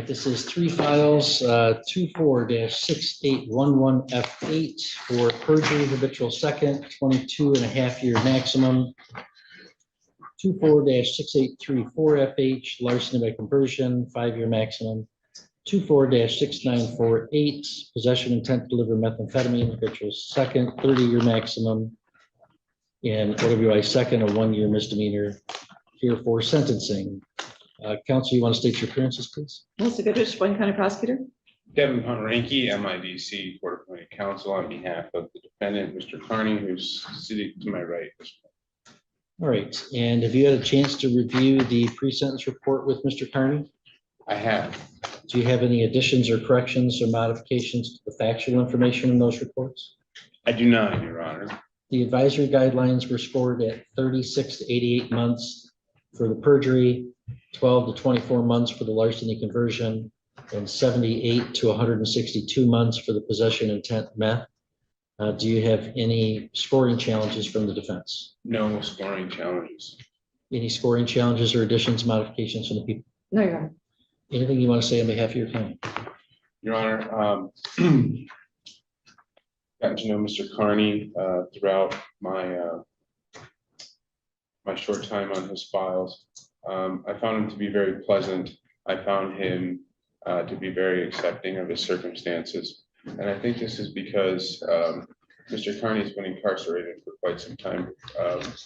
This is three files, 24-6811F8 for perjury, habitual second, 22.5-year maximum. 24-6834FH, larceny by conversion, 5-year maximum. 24-6948, possession intent to deliver methamphetamine, habitual second, 30-year maximum. And OWI second, a 1-year misdemeanor here for sentencing. Counsel, you want to state your appearances, please? Melissa Goodrich, Boyne County Prosecutor. Devin Pomeranke, MIDC, Court Appointed Counsel on behalf of the defendant, Mr. Carney, who's sitting to my right. All right, and have you had a chance to review the pre-sentence report with Mr. Carney? I have. Do you have any additions or corrections or modifications to the factual information in those reports? I do not, Your Honor. The advisory guidelines were scored at 36 to 88 months for the perjury, 12 to 24 months for the larceny conversion, and 78 to 162 months for the possession intent meth. Do you have any scoring challenges from the defense? No scoring challenges. Any scoring challenges or additions, modifications from the people? No, Your Honor. Anything you want to say on behalf of your client? Your Honor, gotten to know Mr. Carney throughout my my short time on his files. I found him to be very pleasant. I found him to be very accepting of his circumstances. And I think this is because Mr. Carney's been incarcerated for quite some time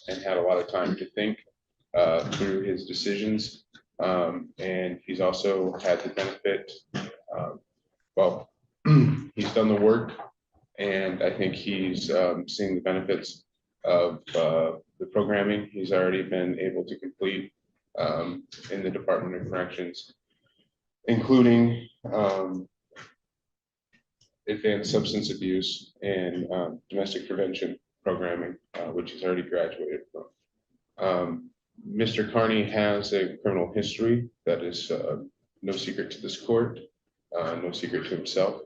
and had a lot of time to think through his decisions. And he's also had the benefit, well, he's done the work, and I think he's seeing the benefits of the programming he's already been able to complete in the Department of Corrections, including advanced substance abuse and domestic prevention programming, which he's already graduated from. Mr. Carney has a criminal history that is no secret to this court, no secret to himself.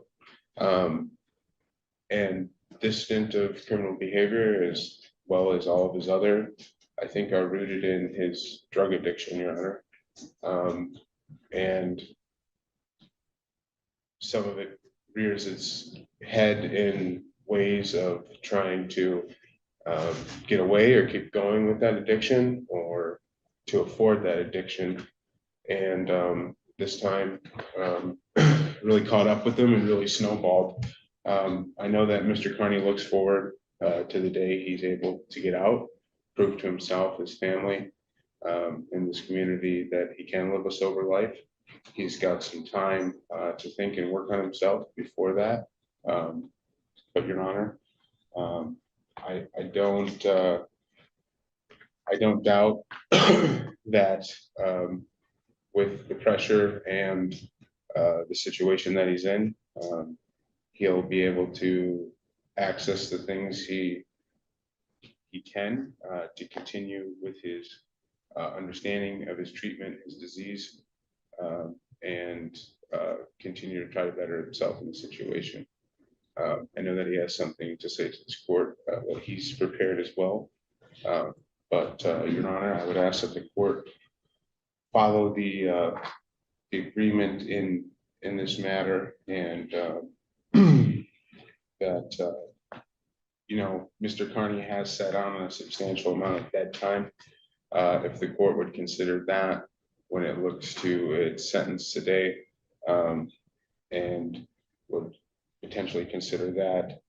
And this stint of criminal behavior, as well as all of his other, I think are rooted in his drug addiction, Your Honor. And some of it rears its head in ways of trying to get away or keep going with that addiction, or to afford that addiction. And this time really caught up with him and really snowballed. I know that Mr. Carney looks forward to the day he's able to get out, prove to himself, his family, in this community that he can live a sober life. He's got some time to think and work on himself before that. But Your Honor, I don't doubt that with the pressure and the situation that he's in, he'll be able to access the things he can to continue with his understanding of his treatment, his disease, and continue to try to better himself in the situation. I know that he has something to say to this court, that he's prepared as well. But Your Honor, I would ask that the court follow the agreement in this matter, and that you know, Mr. Carney has sat on a substantial amount of dead time. If the court would consider that when it looks to its sentence today, and would potentially consider that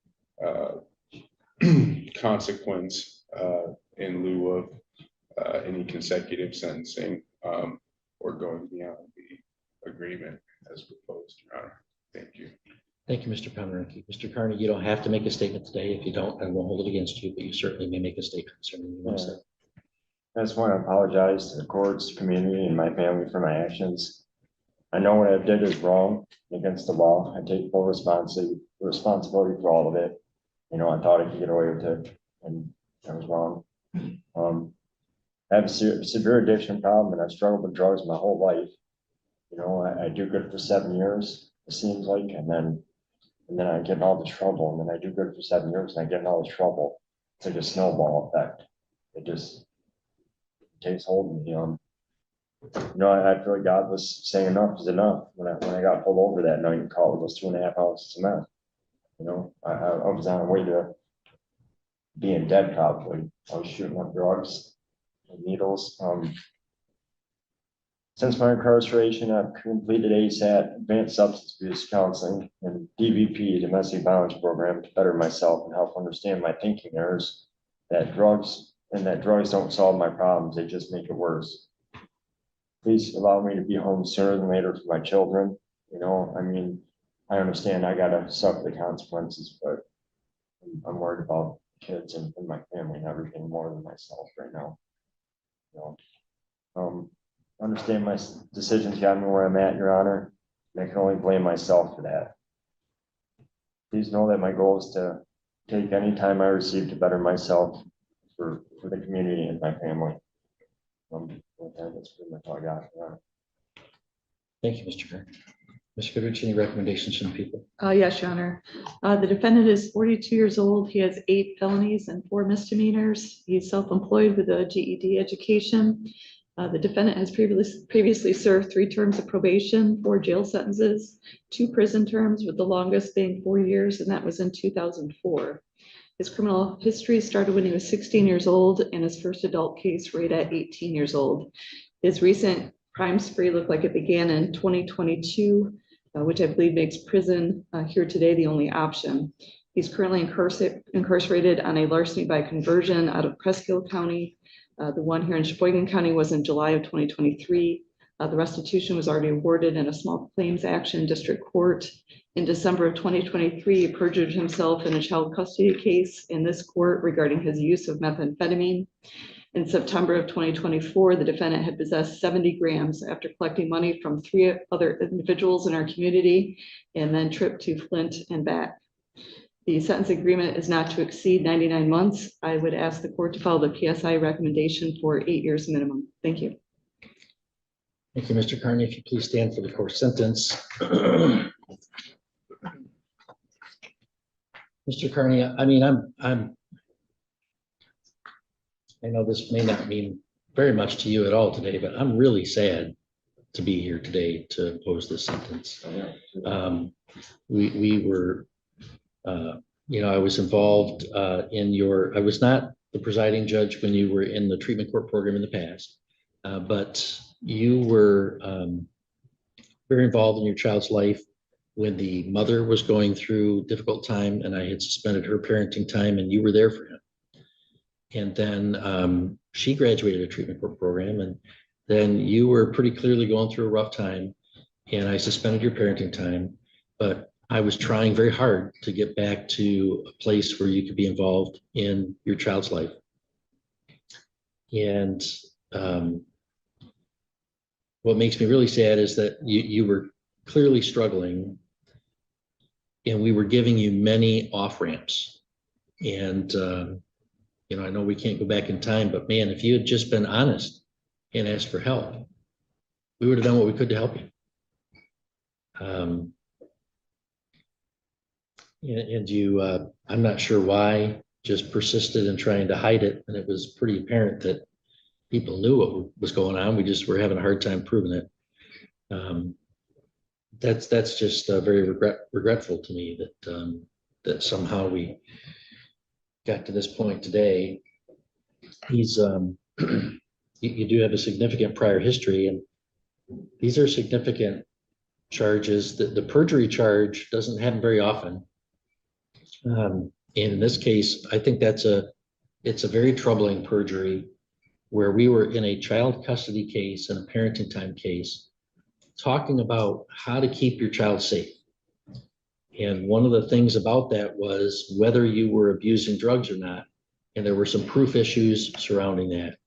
consequence in lieu of any consecutive sentencing, or going beyond the agreement as proposed, Your Honor. Thank you. Thank you, Mr. Pomeranke. Mr. Carney, you don't have to make a statement today. If you don't, I won't hold it against you, but you certainly may make a statement concerning what you said. I just want to apologize to the courts, community, and my family for my actions. I know what I did is wrong against the law. I take full responsibility for all of it. You know, I thought I could get away with it, and I was wrong. I have a severe addiction problem, and I struggled with drugs my whole life. You know, I do good for 7 years, it seems like, and then I get in all the trouble, and then I do good for 7 years, and I get in all the trouble. It's like a snowball effect. It just takes hold of me. I feel like God was saying enough is enough when I got pulled over that night and called those 2.5 ounces of meth. I was on the way to being dead probably. I was shooting up drugs and needles. Since my incarceration, I've completed ASAT, advanced substance abuse counseling, and DVP, domestic violence program, to better myself and help understand my thinking errors. That drugs don't solve my problems; they just make it worse. Please allow me to be home sooner than later for my children. I understand I gotta suffer the consequences, but I'm worried about kids and my family and everything more than myself right now. You know, understand my decisions got me where I'm at, Your Honor. And I can only blame myself for that. Please know that my goal is to take any time I receive to better myself for the community and my family. With that, that's pretty much all I got, Your Honor. Thank you, Mr. Kern. Ms. Goodrich, any recommendations from the people? Yes, Your Honor. The defendant is 42 years old. He has 8 felonies and 4 misdemeanors. He's self-employed with a GED education. The defendant has previously served 3 terms of probation, 4 jail sentences, 2 prison terms, with the longest being 4 years, and that was in 2004. His criminal history started when he was 16 years old, and his first adult case right at 18 years old. His recent crime spree looked like it began in 2022, which I believe makes prison here today the only option. He's currently incarcerated on a larceny by conversion out of Presque County. The one here in Sheboygan County was in July of 2023. The restitution was already awarded in a small claims action district court. In December of 2023, he perjured himself in a child custody case in this court regarding his use of methamphetamine. In September of 2024, the defendant had possessed 70 grams after collecting money from 3 other individuals in our community and then tripped to Flint and back. The sentence agreement is not to exceed 99 months. I would ask the court to follow the PSI recommendation for 8 years minimum. Thank you. Thank you, Mr. Carney. If you please stand for the court sentence. Mr. Carney, I know this may not mean very much to you at all today, but I'm really sad to be here today to impose this sentence. We were, I was involved I was not the presiding judge when you were in the treatment court program in the past, but you were very involved in your child's life when the mother was going through a difficult time and I had suspended her parenting time and you were there for him. And then she graduated a treatment court program, and then you were pretty clearly going through a rough time, and I suspended your parenting time, but I was trying very hard to get back to a place where you could be involved in your child's life. And what makes me really sad is that you were clearly struggling, and we were giving you many off ramps. And I know we can't go back in time, but man, if you had just been honest and asked for help, we would have done what we could to help you. And you, I'm not sure why, just persisted in trying to hide it. And it was pretty apparent that people knew what was going on. We just were having a hard time proving it. That's just very regretful to me that somehow we got to this point today. He's you do have a significant prior history, and these are significant charges. The perjury charge doesn't happen very often. And in this case, I think it's a very troubling perjury where we were in a child custody case and a parenting time case talking about how to keep your child safe. And one of the things about that was whether you were abusing drugs or not. And there were some proof issues surrounding that.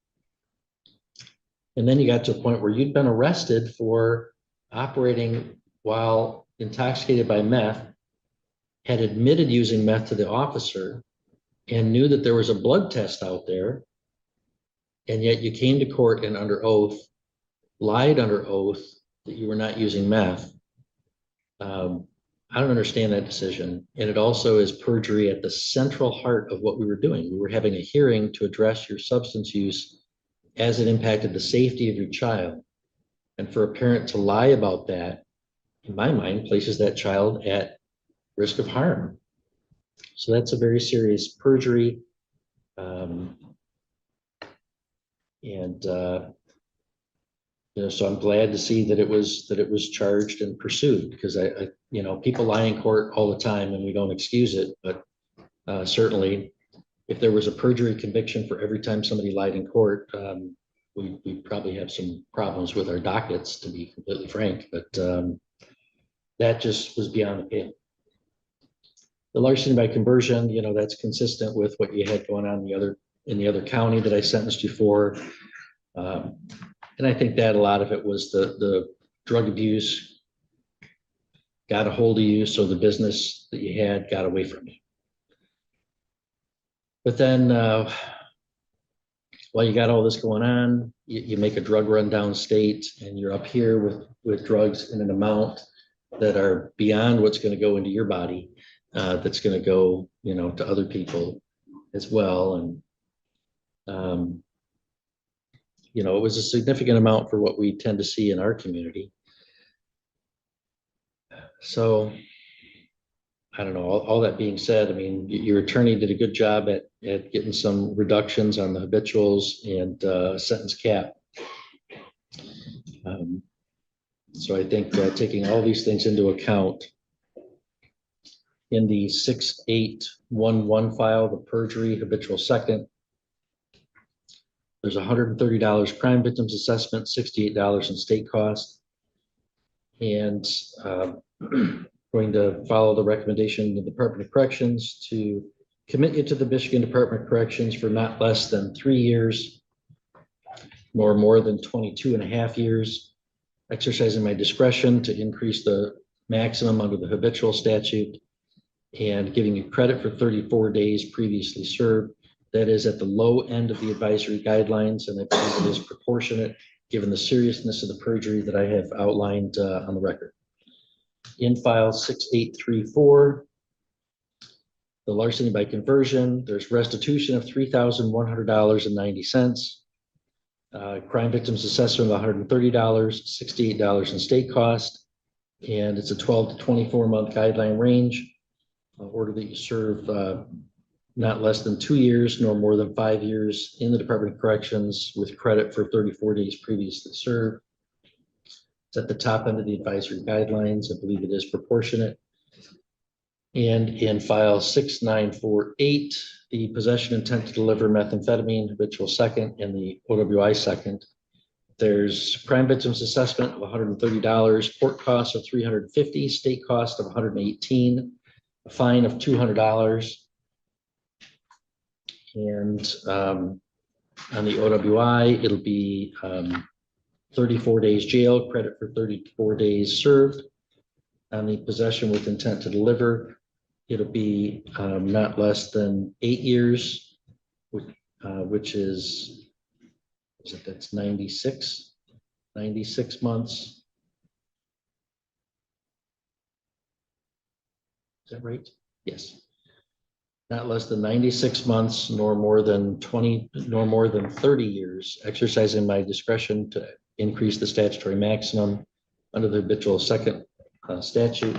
And then you got to a point where you'd been arrested for operating while intoxicated by meth, had admitted using meth to the officer, and knew that there was a blood test out there. And yet you came to court and under oath, lied under oath that you were not using meth. I don't understand that decision. And it also is perjury at the central heart of what we were doing. We were having a hearing to address your substance use as it impacted the safety of your child. And for a parent to lie about that, in my mind, places that child at risk of harm. So that's a very serious perjury. So I'm glad to see that it was charged and pursued, because people lie in court all the time and we don't excuse it, but certainly if there was a perjury conviction for every time somebody lied in court, we probably have some problems with our dockets, to be completely frank, but that just was beyond the pale. The larceny by conversion, that's consistent with what you had going on in the other county that I sentenced you for. And I think that a lot of it was the drug abuse got a hold of you, so the business that you had got away from you. But then while you got all this going on, you make a drug run downstate, and you're up here with drugs in an amount that are beyond what's going to go into your body, that's going to go, to other people as well. And it was a significant amount for what we tend to see in our community. So I don't know, all that being said, I mean, your attorney did a good job at getting some reductions on the habituals and sentence cap. So I think taking all these things into account, in the 6811 file, the perjury habitual second, there's $130 crime victims assessment, $68 in state cost. And going to follow the recommendation of the Department of Corrections to commit you to the Michigan Department of Corrections for not less than 3 years, nor more than 22.5 years, exercising my discretion to increase the maximum under the habitual statute, and giving you credit for 34 days previously served. That is at the low end of the advisory guidelines, and I believe it is proportionate given the seriousness of the perjury that I have outlined on the record. In file 6834, the larceny by conversion, there's restitution of $3,100.90. Crime victims assessment of $130, $68 in state cost, and it's a 12 to 24 month guideline range. Order that you serve not less than 2 years, nor more than 5 years in the Department of Corrections, with credit for 34 days previously served. It's at the top end of the advisory guidelines. I believe it is proportionate. And in file 6948, the possession intent to deliver methamphetamine habitual second and the OWI second, there's crime victims assessment of $130, court cost of $350, state cost of $118, a fine of $200. And on the OWI, it'll be 34 days jail, credit for 34 days served. On the possession with intent to deliver, it'll be not less than 8 years, which is that's 96 months. Is that right? Yes. Not less than 96 months, nor more than 30 years, exercising my discretion to increase the statutory maximum under the habitual second statute.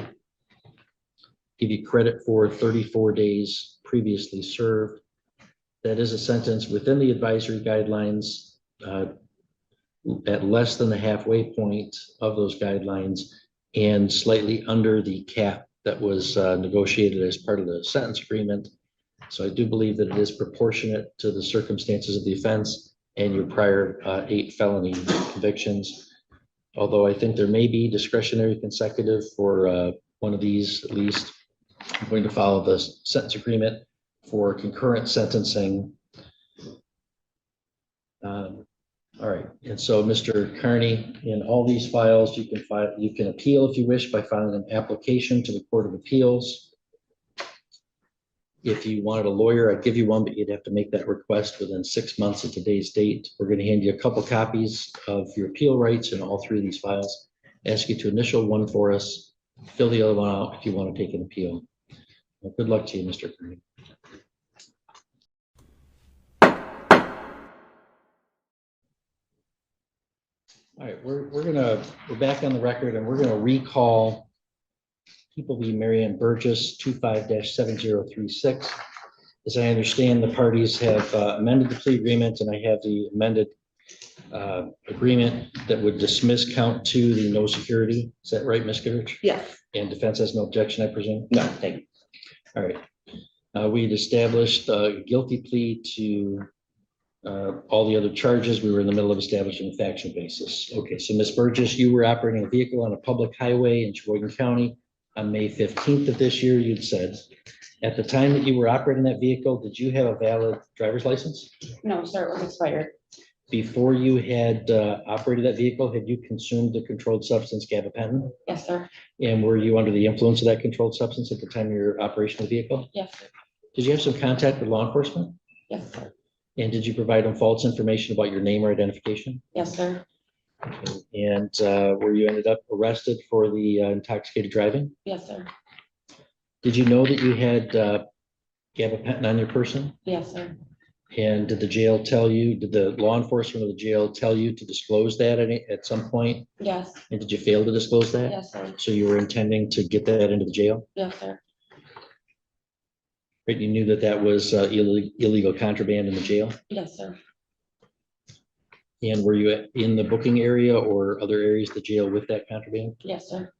Give you credit for 34 days previously served. That is a sentence within the advisory guidelines, at less than the halfway point of those guidelines, and slightly under the cap that was negotiated as part of the sentence agreement. So I do believe that it is proportionate to the circumstances of the offense and your prior 8 felony convictions. Although I think there may be discretionary consecutive for one of these, at least. I'm going to follow the sentence agreement for concurrent sentencing. All right, and so Mr. Carney, in all these files, you can appeal if you wish by filing an application to the Court of Appeals. If you wanted a lawyer, I'd give you one, but you'd have to make that request within 6 months of today's date. We're going to hand you a couple copies of your appeal rights in all 3 of these files. Ask you to initial one for us, fill the other one out if you want to take an appeal. Well, good luck to you, Mr. Carney. All right, we're back on the record and we're gonna recall People v. Marianne Burgess, 25-7036. As I understand, the parties have amended the plea agreement, and I have the amended agreement that would dismiss count 2, the no security. Is that right, Ms. Goodrich? Yes. And defense has no objection, I presume? No, thank you. All right. We'd established a guilty plea to all the other charges. We were in the middle of establishing a factual basis. Okay, so Ms. Burgess, you were operating a vehicle on a public highway in Sheboygan County on May 15th of this year, you'd said. At the time that you were operating that vehicle, did you have a valid driver's license? No, sir, it was expired. Before you had operated that vehicle, had you consumed the controlled substance gabapentin? Yes, sir. And were you under the influence of that controlled substance at the time of your operation of the vehicle? Yes, sir. Did you have some contact with law enforcement? Yes, sir. And did you provide them false information about your name or identification? Yes, sir. And were you ended up arrested for the intoxicated driving? Yes, sir. Did you know that you had gabapentin on your person? Yes, sir. And did the jail tell you, did the law enforcement of the jail tell you to disclose that at some point? Yes. And did you fail to disclose that? Yes, sir. So you were intending to get that into the jail? Yes, sir. Right, you knew that that was illegal contraband in the jail? Yes, sir. And were you in the booking area or other areas of the jail with that contraband? Yes, sir.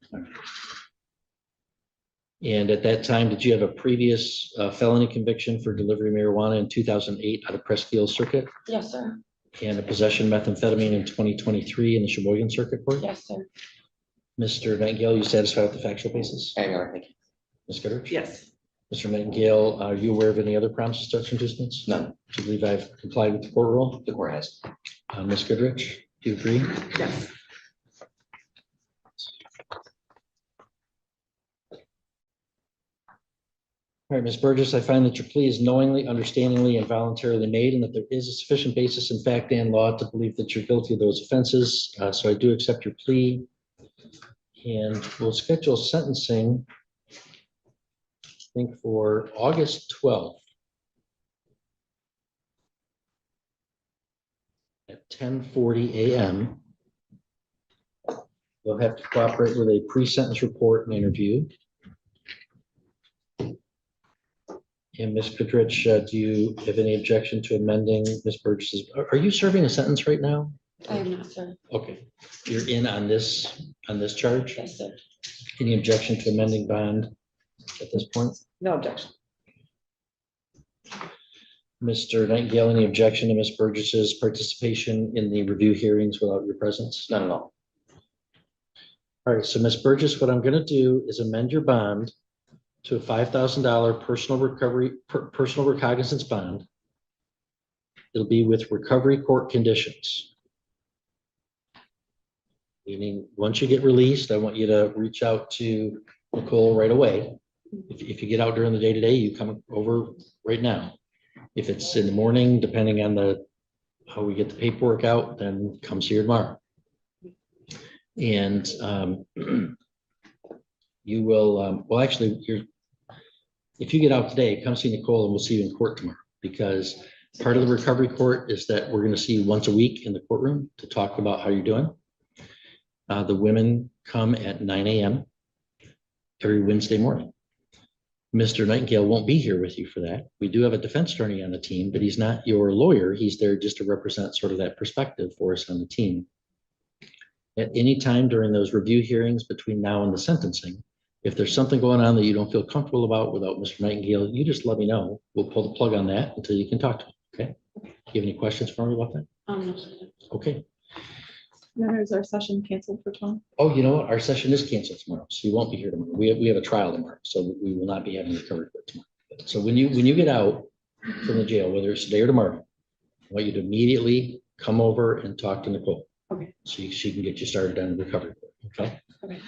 And at that time, did you have a previous felony conviction for delivery of marijuana in 2008 out of Pressfield Circuit? Yes, sir. And a possession of methamphetamine in 2023 in the Sheboygan Circuit Court? Yes, sir. Mr. Nightingale, you satisfied with the factual basis? Hang on, thank you. Ms. Goodrich? Yes. Mr. Nightingale, are you aware of any other promises, threats, or inducements? None. Do you believe I've complied with the court rule? The court has. Ms. Goodrich, do you agree? Yes. All right, Ms. Burgess, I find that your plea is knowingly, understandingly, and voluntarily made, and that there is a sufficient basis in fact and law to believe that you're guilty of those offenses. So I do accept your plea. And we'll schedule sentencing, I think, for August 12th at 10:40 a.m. You'll have to cooperate with a pre-sentence report and interview. And Ms. Goodrich, do you have any objection to amending Ms. Burgess's? Are you serving a sentence right now? I am not, sir. Okay, you're in on this charge? Yes, sir. Any objection to amending bond at this point? No objection. Mr. Nightingale, any objection to Ms. Burgess's participation in the review hearings without your presence? None at all. All right, so Ms. Burgess, what I'm going to do is amend your bond to a $5,000 personal recognizance bond. It'll be with recovery court conditions. Meaning, once you get released, I want you to reach out to Nicole right away. If you get out during the day today, you come over right now. If it's in the morning, depending on how we get the paperwork out, then come see her tomorrow. And you will, well, actually, if you get out today, come see Nicole and we'll see you in court tomorrow, because part of the recovery court is that we're going to see you once a week in the courtroom to talk about how you're doing. The women come at 9 a.m. every Wednesday morning. Mr. Nightingale won't be here with you for that. We do have a defense attorney on the team, but he's not your lawyer. He's there just to represent sort of that perspective for us on the team. At any time during those review hearings between now and the sentencing, if there's something going on that you don't feel comfortable about without Mr. Nightingale, you just let me know. We'll pull the plug on that until you can talk to him. Okay? Do you have any questions for me about that? No, sir. Okay. Then is our session canceled for tomorrow? Oh, you know what? Our session is canceled tomorrow, so you won't be here tomorrow. We have a trial tomorrow, so we will not be having recovery court tomorrow. So when you get out from the jail, whether it's today or tomorrow, I want you to immediately come over and talk to Nicole. Okay. So she can get you started on the recovery court. Okay. Okay.